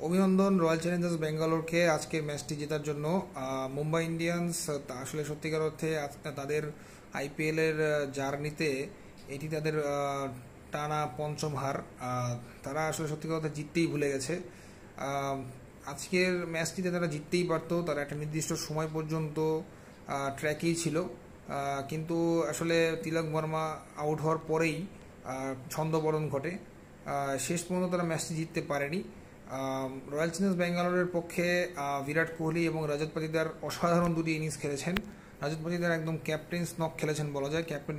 অভিনন্দন royal Challengers ব্যাঙ্গালোরকে আজকের ম্যাচটি জেতার জন্য। মুম্বাই ইন্ডিয়ান্স আসলে সত্যিকার অর্থে তাদের আইপিএলের জার্নিতে এটি তাদের টানা পঞ্চম হার। তারা আসলে সত্যিকার অর্থে জিততেই ভুলে গেছে। আজকের ম্যাচটিতে তারা জিততেই পারতো, তারা একটা নির্দিষ্ট সময় পর্যন্ত ট্র্যাকেই ছিল, কিন্তু আসলে তিলক বর্মা আউট হওয়ার পরেই ছন্দপতন ঘটে। শেষ পর্যন্ত তারা ম্যাচটি জিততে পারেনি। রয়্যাল চ্যালেঞ্জার্স ব্যাঙ্গালোরের পক্ষে বিরাট কোহলি এবং রজত পাটিদার অসাধারণ দুটি ইনিংস খেলেছেন। রজত পাটিদার একদম ক্যাপ্টেন স্নক খেলেছেন বলা যায়। Captain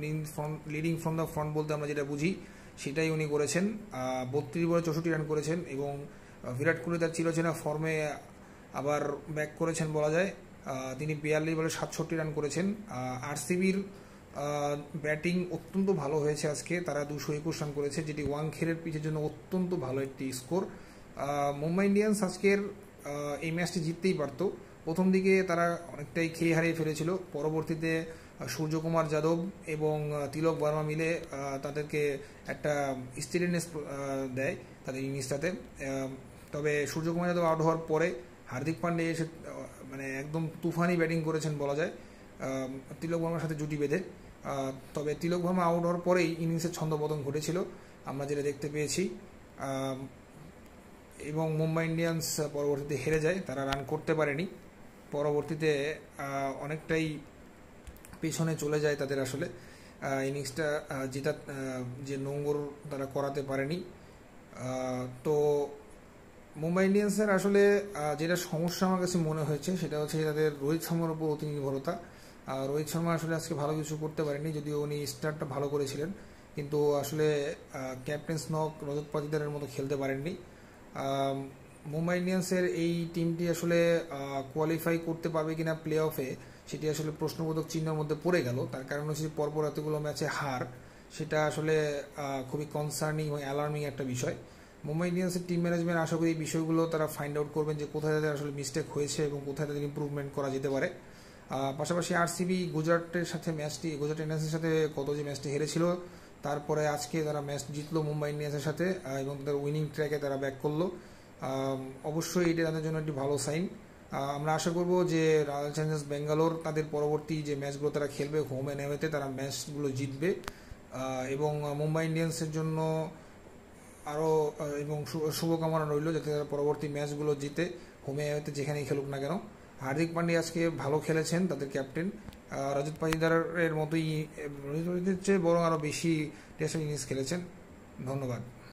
leading from the front বলতে আমরা যেটা বুঝি সেটাই উনি করেছেন। 32 বলে 64 রান করেছেন এবং বিরাট কোহলি তার চিরচেনা ফর্মে আবার ব্যাক করেছেন বলা যায়। তিনি 42 বলে 67 রান করেছেন। আরসিবির ব্যাটিং অত্যন্ত ভালো হয়েছে আজকে, তারা 221 রান করেছে, যেটি ওয়াংখেড়ের পিচের জন্য অত্যন্ত ভালো একটি স্কোর। মুম্বাই ইন্ডিয়ান্স আজকের এই ম্যাচটি জিততেই পারত। প্রথম দিকে তারা অনেকটাই খেয়ে হারিয়ে ফেলেছিল, পরবর্তীতে সূর্যকুমার যাদব এবং তিলক বর্মা মিলে তাদেরকে একটা স্টিলিনেস দেয় তাদের ইনিংসটাতে। তবে সূর্যকুমার যাদব আউট হওয়ার পরে হার্দিক পান্ডে এসে মানে একদম তুফানি ব্যাটিং করেছেন বলা যায় তিলক বর্মার সাথে জুটি বেঁধে। তবে তিলক বর্মা আউট হওয়ার পরেই ইনিংসের ছন্দপতন ঘটেছিল আমরা যেটা দেখতে পেয়েছি, এবং মুম্বাই ইন্ডিয়ান্স পরবর্তীতে হেরে যায়, তারা রান করতে পারেনি। পরবর্তীতে অনেকটাই পেছনে চলে যায় তাদের আসলে ইনিংসটা জেতা যে নোংর তারা করাতে পারেনি। তো মুম্বাই ইন্ডিয়ান্সের আসলে যেটা সমস্যা আমার কাছে মনে হয়েছে সেটা হচ্ছে তাদের রোহিত শর্মার উপর অতি নির্ভরতা। রোহিত শর্মা আসলে আজকে ভালো কিছু করতে পারেনি, যদিও উনি স্টার্টটা ভালো করেছিলেন, কিন্তু আসলে ক্যাপ্টেন স্নক রজত পাটিদারের মতো খেলতে পারেননি। মুম্বাই ইন্ডিয়ান্সের এই টিমটি আসলে কোয়ালিফাই করতে পারবে কিনা প্লে অফে সেটি আসলে প্রশ্নবোধক চিহ্নের মধ্যে পড়ে গেল। তার কারণ হচ্ছে পরপর এতগুলো ম্যাচে হার, সেটা আসলে খুবই কনসার্নিং এবং অ্যালার্মিং একটা বিষয়। মুম্বাই ইন্ডিয়ান্সের টিম ম্যানেজমেন্ট আশা করি এই বিষয়গুলো তারা ফাইন্ড আউট করবেন যে কোথায় তাদের আসলে মিস্টেক হয়েছে এবং কোথায় তাদের ইম্প্রুভমেন্ট করা যেতে পারে। পাশাপাশি আরসিবি গুজরাট টাইটান্সের সাথে গত যে ম্যাচটি হেরেছিল, তারপরে আজকে তারা ম্যাচ জিতলো মুম্বাই ইন্ডিয়ান্সের সাথে এবং তাদের উইনিং ট্র্যাকে তারা ব্যাক করলো। অবশ্যই এটা তাদের জন্য একটি ভালো সাইন। আমরা আশা করব যে রয়্যাল চ্যালেঞ্জার্স ব্যাঙ্গালোর তাদের পরবর্তী যে ম্যাচগুলো তারা খেলবে হোম অ্যান্ড অ্যাওয়েতে তারা ম্যাচগুলো জিতবে, এবং মুম্বাই ইন্ডিয়ান্সের জন্য আরও এবং শুভকামনা রইল যাতে তারা পরবর্তী ম্যাচগুলো জিতে হোমে অ্যাওয়েতে যেখানেই খেলুক না কেন। হার্দিক পান্ডিয়া আজকে ভালো খেলেছেন, তাদের ক্যাপ্টেন। রজত পাটিদারের মতোই, রজত পাটিদারের চেয়ে বরং আরও বেশি টেস্ট ইনিংস খেলেছেন। ধন্যবাদ।